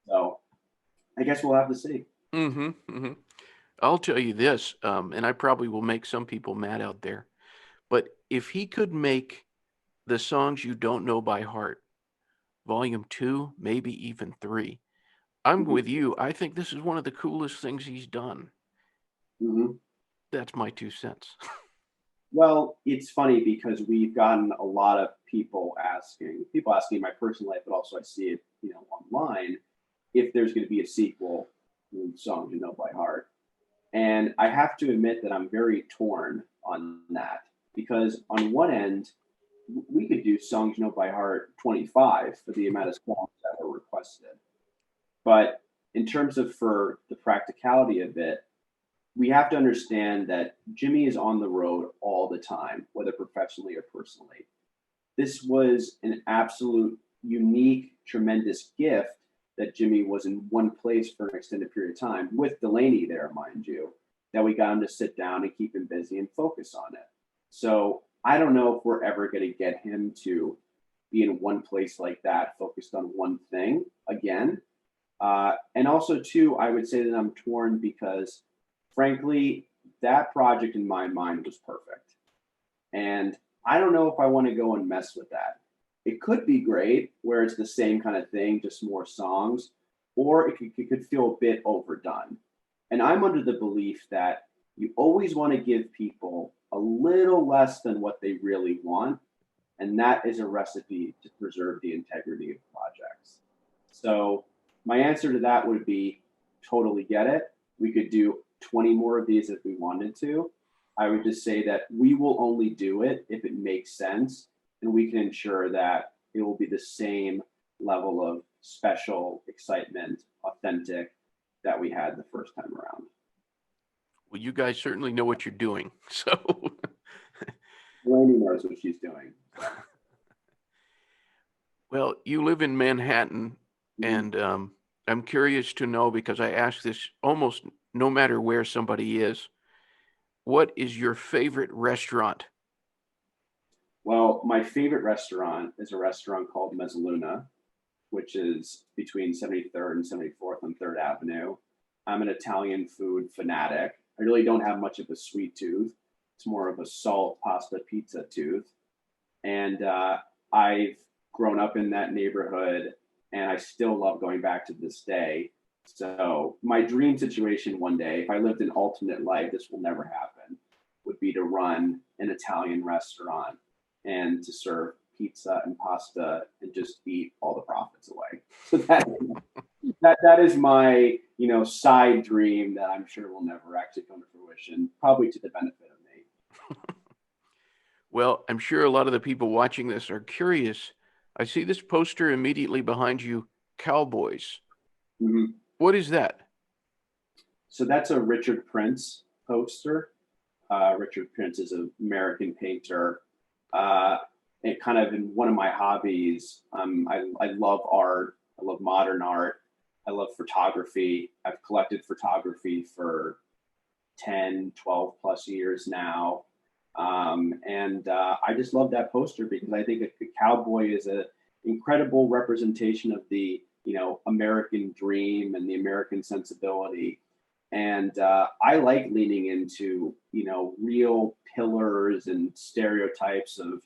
So I guess we'll have to see. Mm-hmm, mm-hmm. I'll tell you this, and I probably will make some people mad out there, but if he could make the songs you don't know by heart, volume 2, maybe even 3, I'm Mhm. with you. I think this is one of the coolest things he's done. Mhm. That's my 2 cents. Well, it's funny because we've gotten a lot of people asking in my personal life, but also I see it, online, if there's going to be a sequel to Songs You Know by Heart. And I have to admit that I'm very torn on that because on one end, we could do Songs You Know by Heart 25 for the amount of songs that were requested. But in terms of for the practicality of it, we have to understand that Jimmy is on the road all the time, whether professionally or personally. This was an absolute unique, tremendous gift that Jimmy was in one place for an extended period of time with Delaney there, mind you, that we got him to sit down and keep him busy and focus on it. So I don't know if we're ever going to get him to be in one place like that, focused on one thing again. And also, too, I would say that I'm torn because, frankly, that project in my mind was perfect. And I don't know if I want to go and mess with that. It could be great where it's the same kind of thing, just more songs, or it could feel a bit overdone. And I'm under the belief that you always want to give people a little less than what they really want. And that is a recipe to preserve the integrity of projects. So my answer to that would be totally get it. We could do 20 more of these if we wanted to. I would just say that we will only do it if it makes sense, and we can ensure that it will be the same level of special excitement, authentic, that we had the first time around. Well, you guys certainly know what you're doing. So Delaney knows what she's doing. well, you live in Manhattan, and I'm curious to know, because I ask this almost no matter where somebody is, what is your favorite restaurant? Well, my favorite restaurant is a restaurant called Mezzaluna, which is between 73rd and 74th on 3rd Avenue. I'm an Italian food fanatic. I really don't have much of a sweet tooth. It's more of a salt, pasta, pizza tooth. And I've grown up in that neighborhood, and I still love going back to this day. So my dream situation one day, if I lived an alternate life, this will never happen, would be to run an Italian restaurant and to serve pizza and pasta and just eat all the profits away. So that is my side dream that I'm sure will never actually come to fruition, probably to the benefit of me. Well, I'm sure a lot of the people watching this are curious. I see this poster immediately behind you, Cowboys. Mm-hmm. What is that? So that's a Richard Prince poster. Richard Prince is an American painter. It kind of in one of my hobbies. I love art. I love modern art. I love photography. I've collected photography for 10, 12 plus years now. And I just love that poster because I think a cowboy is an incredible representation of the American dream and the American sensibility. And I like leaning into real pillars and stereotypes of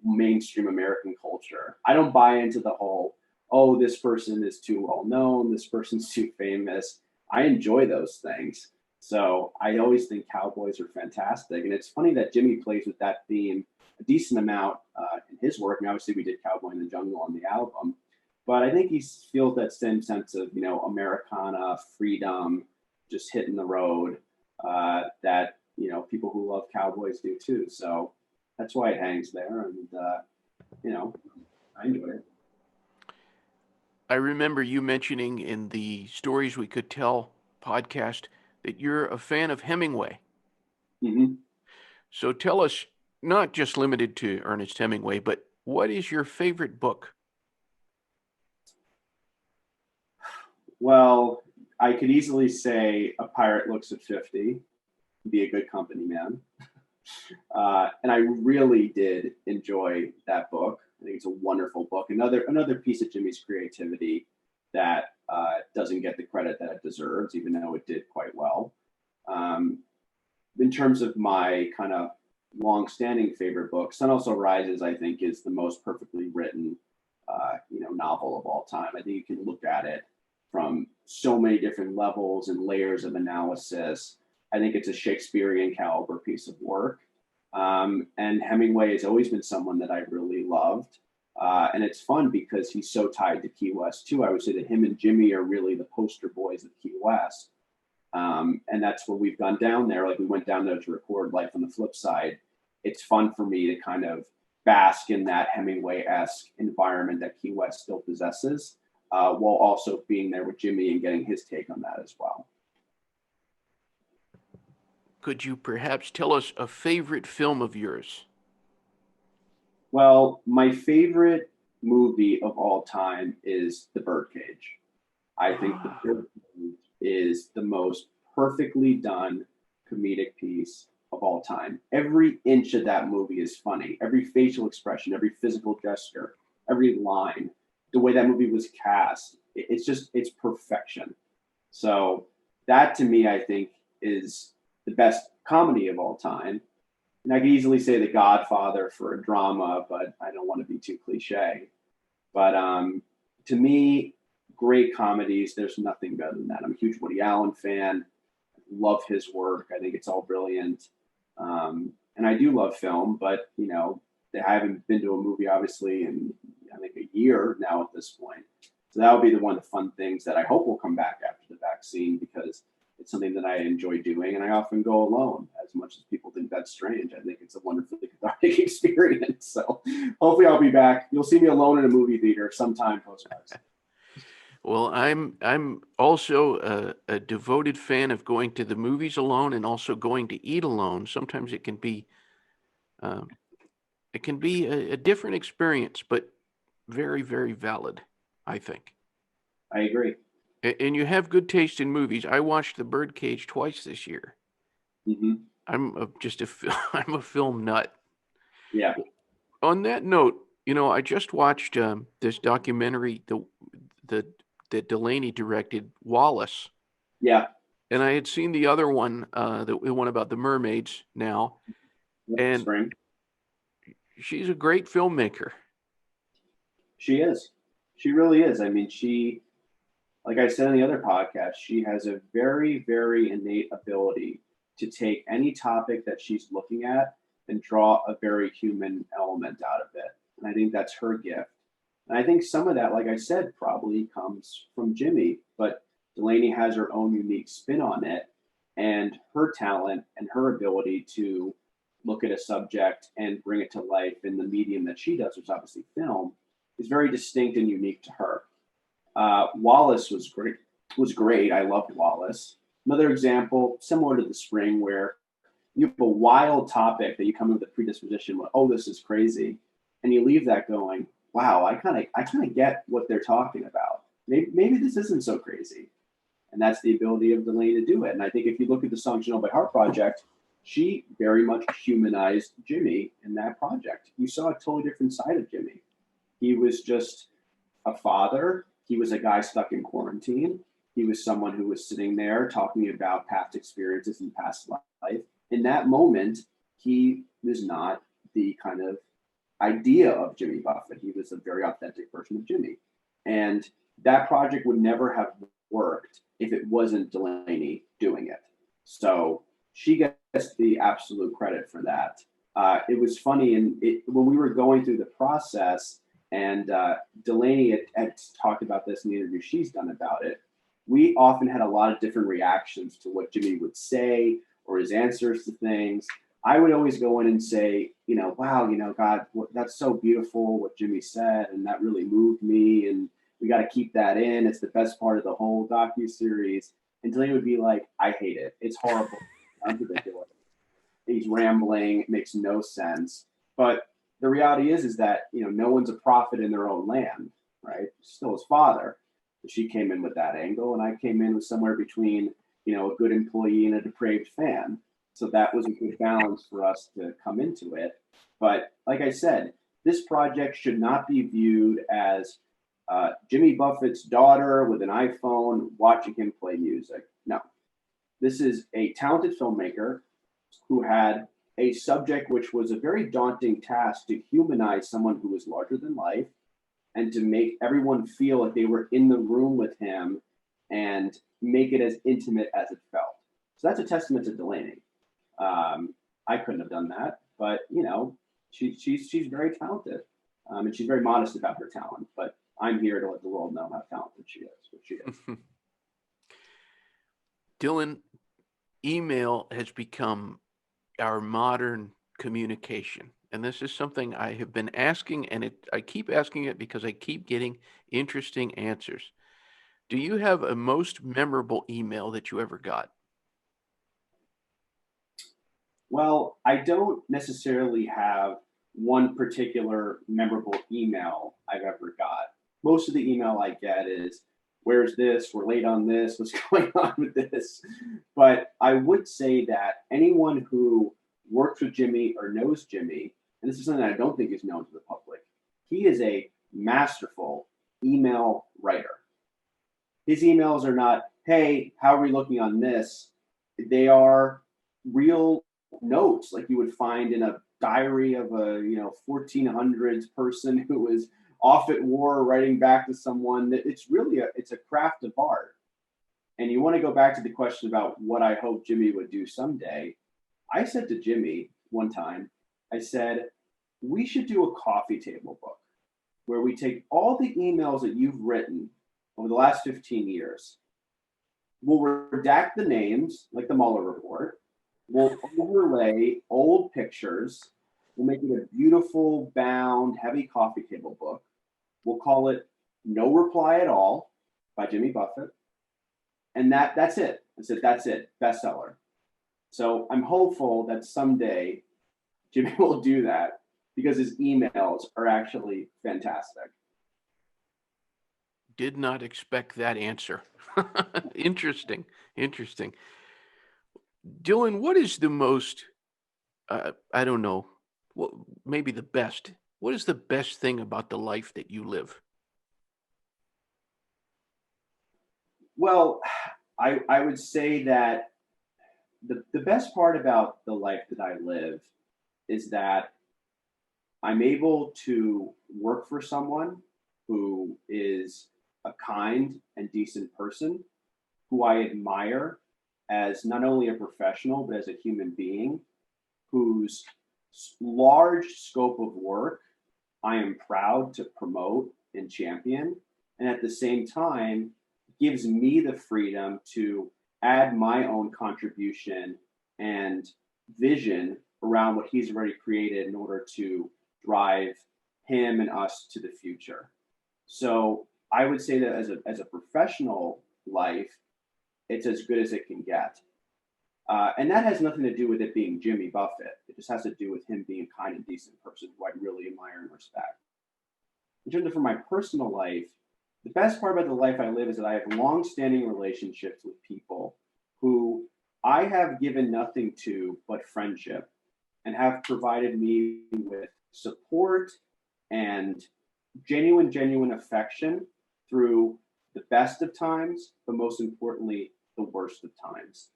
mainstream American culture. I don't buy into the whole, oh, this person is too well known, this person's too famous. I enjoy those things. So I always think cowboys are fantastic. And it's funny that Jimmy plays with that theme a decent amount in his work. And obviously we did Cowboy in the Jungle on the album. But I think he feels that same sense of, Americana, freedom, just hitting the road that, people who love cowboys do too. So that's why it hangs there. And, I enjoy it. I remember you mentioning in the Stories We Could Tell podcast that you're a fan of Hemingway. Mm-hmm. So tell us, not just limited to Ernest Hemingway, but what is your favorite book? Well, I could easily say A Pirate Looks at 50, Be a Good Company Man. And I really did enjoy that book. I think it's a wonderful book. Another piece of Jimmy's creativity that doesn't get the credit that it deserves, even though it did quite well. In terms of my kind of long-standing favorite book, Sun Also Rises, I think, is the most perfectly written, novel of all time. I think you can look at it from so many different levels and layers of analysis. I think it's a Shakespearean caliber piece of work. And Hemingway has always been someone that I really loved. And it's fun because he's so tied to Key West too. I would say that him and Jimmy are really the poster boys of Key West. And that's what we've gone down there. Like we went down there to record Life on the Flip Side. It's fun for me to kind of bask in that Hemingway-esque environment that Key West still possesses, while also being there with Jimmy and getting his take on that as well. Could you perhaps tell us a favorite film of yours? Well, my favorite movie of all time is The Birdcage. I think The Ah, Birdcage is the most perfectly done comedic piece of all time. Every inch of that movie is funny. Every facial expression, every physical gesture, every line, the way that movie was cast, it's perfection. So that to me, I think, is the best comedy of all time. And I could easily say The Godfather for a drama, but I don't want to be too cliche. But to me, great comedies, there's nothing better than that. I'm a huge Woody Allen fan. Love his work. I think it's all brilliant. And I do love film, but I haven't been to a movie obviously in I think a year now at this point. So that would be the one of the fun things that I hope will come back after the vaccine because it's something that I enjoy doing, and I often go alone. As much as people think that's strange, I think it's a wonderfully cathartic experience. So hopefully, I'll be back. You'll see me alone in a movie theater sometime post vaccine. well, I'm also a devoted fan of going to the movies alone and also going to eat alone. Sometimes uh, it can be a different experience, but very, very valid, I think. I agree. And you have good taste in movies. I watched The Birdcage twice this year. Hmm. I'm a film nut. Yeah, On that note, I just watched this documentary, the that Delaney directed, Wallace, yeah. and I had seen the other one, the one about the mermaids now, Yep. and Spring. she's a great filmmaker. She is. She really is. I mean, like I said in the other podcast, she has a very, very innate ability to take any topic that she's looking at and draw a very human element out of it. And I think that's her gift. And I think some of that, like I said, probably comes from Jimmy, but Delaney has her own unique spin on it. And her talent and her ability to look at a subject and bring it to life in the medium that she does, which is obviously film, is very distinct and unique to her. Wallace was great. Was great. I loved Wallace. Another example, similar to the spring, where you have a wild topic that you come in with a predisposition, with, oh, this is crazy, and you leave that going, wow, I kind of get what they're talking about. Maybe this isn't so crazy, and that's the ability of Delaney to do it. And I think if you look at the song "Chanel by Heart" project, she very much humanized Jimmy in that project. You saw a totally different side of Jimmy. He was just a father. He was a guy stuck in quarantine. He was someone who was sitting there talking about past experiences and past life. In that moment, he was not the kind of idea of Jimmy Buffett. He was a very authentic version of Jimmy. And that project would never have worked if it wasn't Delaney doing it. So she gets the absolute credit for that. It was funny, and when we were going through the process, and Delaney had talked about this in the interview she's done about it. We often had a lot of different reactions to what Jimmy would say or his answers to things. I would always go in and say, wow, God, that's so beautiful what Jimmy said, and that really moved me, and we got to keep that in. It's the best part of the whole docu series. And Delaney would be like, I hate it. It's horrible. It's ridiculous. He's rambling. It makes no sense. But the reality is that no one's a prophet in their own land, right? Still his father. She came in with that angle, and I came in with somewhere between a good employee and a depraved fan. So that was a good balance for us to come into it. But like I said, this project should not be viewed as Jimmy Buffett's daughter with an iPhone watching him play music. No, this is a talented filmmaker who had a subject which was a very daunting task to humanize someone who was larger than life and to make everyone feel like they were in the room with him and make it as intimate as it felt. So that's a testament to Delaney. I couldn't have done that, but she's very talented, and she's very modest about her talent. But I'm here to let the world know how talented she is. What she is. Dylan, email has become our modern communication. And this is something I have been asking, and I keep asking it because I keep getting interesting answers. Do you have a most memorable email that you ever got? Well, I don't necessarily have one particular memorable email I've ever got. Most of the email I get is, where's this? We're late on this. What's going on with this? But I would say that anyone who works with Jimmy or knows Jimmy, and this is something I don't think is known to the public, he is a masterful email writer. His emails are not, hey, how are we looking on this? They are real notes like you would find in a diary of a 1400s person who was off at war writing back to someone. That it's really it's a craft of art. And you want to go back to the question about what I hope Jimmy would do someday. I said to Jimmy one time, I said, we should do a coffee table book where we take all the emails that you've written over the last 15 years. We'll redact the names, like the Mueller report. We'll overlay old pictures. We'll make it a beautiful, bound, heavy coffee table book. We'll call it No Reply at All by Jimmy Buffett. And that's it. I said, that's it, bestseller. So I'm hopeful that someday Jimmy will do that because his emails are actually fantastic. Did not expect that answer. Interesting. Interesting. Dylan, what is the most, I don't know, what, maybe the best? What is the best thing about the life that you live? Well, I would say that the best part about the life that I live is that I'm able to work for someone who is a kind and decent person, who I admire as not only a professional, but as a human being, whose large scope of work I am proud to promote and champion. And at the same time, gives me the freedom to add my own contribution and vision around what he's already created in order to drive him and us to the future. So I would say that as a professional life, it's as good as it can get. And that has nothing to do with it being Jimmy Buffett. It just has to do with him being a kind and decent person who I really admire and respect. In terms of for my personal life, the best part about the life I live is that I have long-standing relationships with people who I have given nothing to but friendship and have provided me with support and genuine affection through the best of times, but most importantly, the worst of times.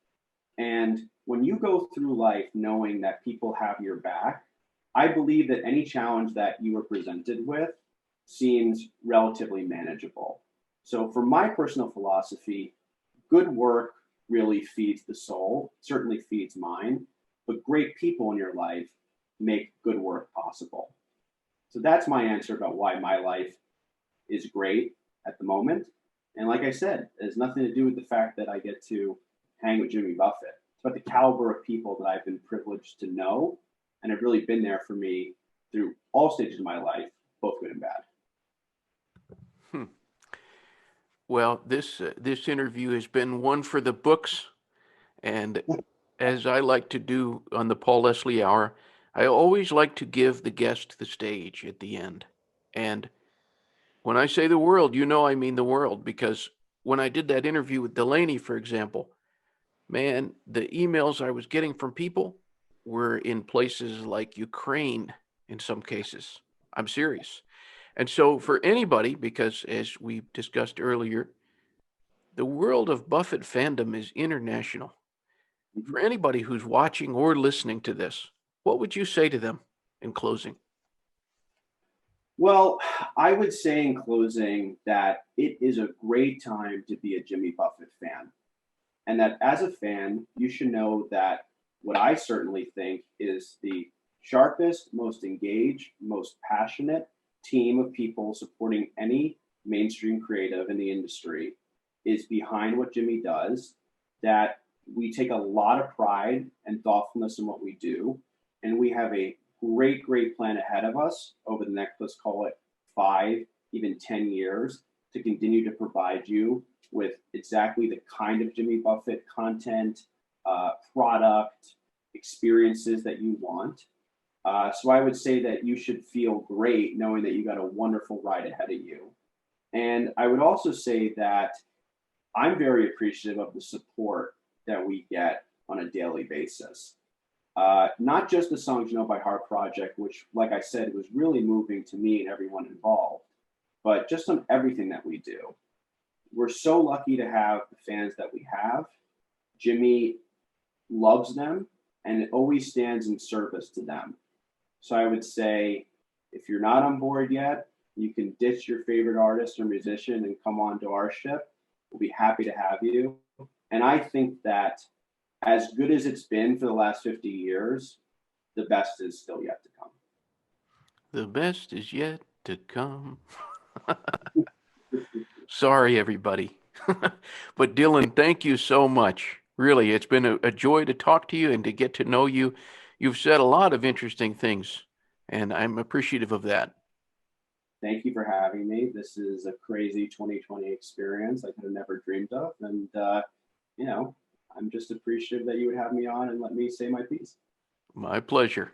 And when you go through life knowing that people have your back, I believe that any challenge that you are presented with seems relatively manageable. So, for my personal philosophy, good work really feeds the soul, certainly feeds mine, but great people in your life make good work possible. So, that's my answer about why my life is great at the moment. And like I said, it has nothing to do with the fact that I get to hang with Jimmy Buffett. It's about the caliber of people that I've been privileged to know and have really been there for me through all stages of my life, both good and bad. Hmm. Well, this interview has been one for the books, and as I like to do on the Paul Leslie Hour, I always like to give the guest the stage at the end. And when I say the world, I mean the world, because when I did that interview with Delaney, for example, man, the emails I was getting from people were in places like Ukraine in some cases. I'm serious. And so for anybody, because as we discussed earlier, the world of Buffett fandom is international. For anybody who's watching or listening to this, what would you say to them in closing? Well, I would say in closing that it is a great time to be a Jimmy Buffett fan. And that as a fan, you should know that what I certainly think is the sharpest, most engaged, most passionate team of people supporting any mainstream creative in the industry is behind what Jimmy does, that we take a lot of pride and thoughtfulness in what we do. And we have a great plan ahead of us over the next, let's call it 5, even 10 years to continue to provide you with exactly the kind of Jimmy Buffett content, product, experiences that you want. So I would say that you should feel great knowing that you got a wonderful ride ahead of you. And I would also say that I'm very appreciative of the support that we get on a daily basis. Not just the Songs You Know by Heart project, which, like I said, was really moving to me and everyone involved, but just on everything that we do. We're so lucky to have the fans that we have. Jimmy loves them and always stands in service to them. So I would say if you're not on board yet, you can ditch your favorite artist or musician and come on to our ship. We'll be happy to have you. And I think that as good as it's been for the last 50 years, the best is still yet to come. The best is yet to come. Sorry, everybody. But Dylan, thank you so much. Really, it's been a joy to talk to you and to get to know you. You've said a lot of interesting things, and I'm appreciative of that. Thank you for having me. This is a crazy 2020 experience I could have never dreamed of. And, you know, I'm just appreciative that you would have me on and let me say my piece. My pleasure.